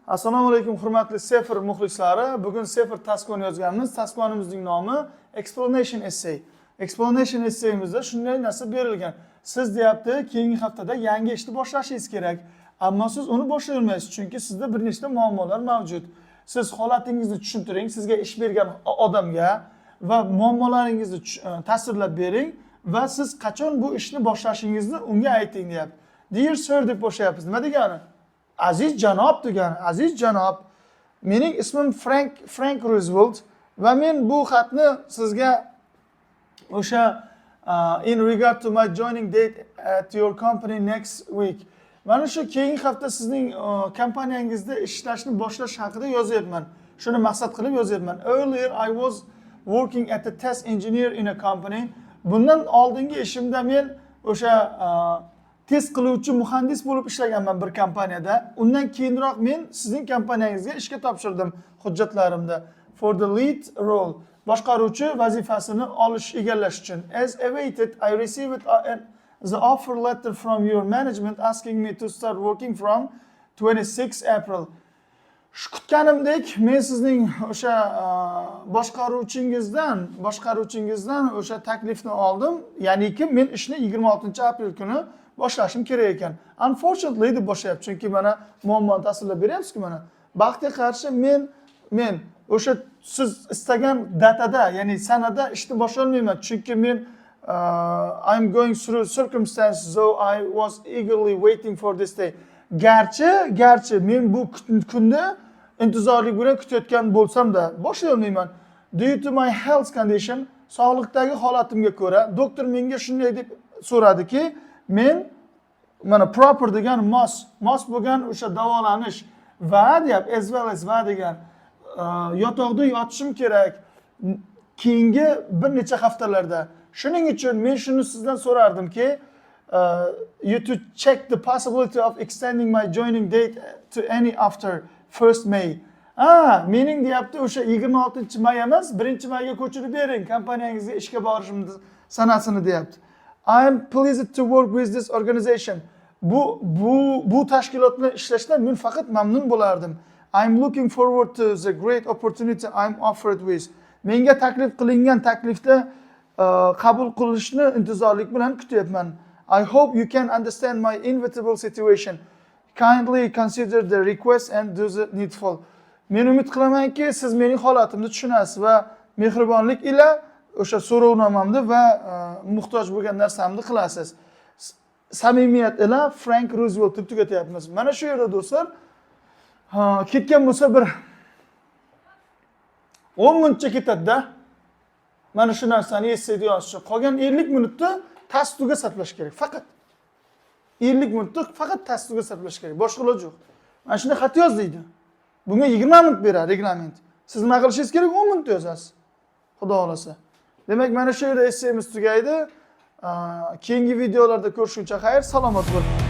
Assalomu alaykum hurmatli Sefer muxlislari. Bugun Sefer taskoni yozganmiz. Taskonimizning nomi Explanation Essay. Explanation Essayimizda shunday narsa berilgan. Siz deyapti, keyingi haftada yangi ishni boshlashingiz kerak. Ammo siz uni boshlay olmaysiz, chunki sizda bir nechta muammolar mavjud. Siz holatingizni tushuntiring, sizga ish bergan odamga va muammolaringizni tasvirlab bering va siz qachon bu ishni boshlashingizni unga ayting deyapti. Dear sir deb boshlayapmiz. Nima degani? Aziz janob degani. Aziz janob, mening ismim Frank Roosevelt va men bu xatni sizga o'sha in regard to my joining date at your company next week. Mana shu keyingi hafta sizning kompaniyangizda ishlashni boshlash haqida yozyapman. Shuni maqsad qilib yozyapman. Earlier I was working as a test engineer in a company. Bundan oldingi ishimda men o'sha test qiluvchi muhandis bo'lib ishlaganman bir kompaniyada. Undan keyinroq men sizning kompaniyangizga ishga topshirdim hujjatlarimda. For the lead role, boshqaruvchi vazifasini egallash uchun. As awaited, I received the offer letter from your management asking me to start working from 26 April. Kutganimdek, men sizning o'sha boshqaruvchingizdan o'sha taklifni oldim. Ya'niki men ishni 26 aprel kuni boshlashim kerak ekan. Unfortunately deb boshlayapti, chunki mana muammoni tasvirlab beryapsiz-ku mana. Baxtga qarshi men o'sha siz istagan datada, ya'ni sanada ishni boshlolmayman, chunki men I'm going through circumstances, so I was eagerly waiting for this day. Garchi men bu kunni intizorlik bilan kutayotgan bo'lsam-da boshlay olmayman. Due to my health condition, sog'liqdagi holatimga ko'ra, doktor menga shunday deb so'radiki, men mana proper degan mos bo'lgan o'sha davolanish va deyap as well as va degan yotoqda yotishim kerak keyingi bir necha haftalarda. Shuning uchun men shuni sizdan so'rardimki, you to check the possibility of extending my joining date to any after 1st May. Mening deyapti o'sha 26 may emas, 1 mayga ko'chirib bering kompaniyangizga ishga borishimni sanasini deyapti. I am pleased to work with this organization. Bu tashkilot bilan ishlashdan men faqat mamnun bo'lardim. I am looking forward to the great opportunity I am offered with. Menga taklif qilingan taklifda qabul qilishni intizorlik bilan kutyapman. I hope you can understand my inevitable situation. Kindly consider the request and do the needful. Men umid qilamanki, siz mening holatimni tushunasiz va mehribonlik ila o'sha so'rovnomamni va muhtoj bo'lgan narsamni qilasiz. Samimiyat ila Frank Roosevelt deb tugatyapmiz. Mana shu yerda do'stlar, ketgan bo'lsa bir 10 minutcha ketadi-da. Mana shu narsani essayda yozish. Qolgan 50 minutni tasdiqga sarflash kerak. Faqat 50 minutni faqat tasdiqga sarflash kerak. Boshqa iloji yo'q. Mana shunday xat yoz deydi. Bunga 20 minut beradi reglament. Siz nima qilishingiz kerak? 10 minut yozasiz. Xudo xolasa. Demak, mana shu yerda essayimiz tugaydi. Keyingi videolarda ko'rishguncha xayr, salomat bo'ling.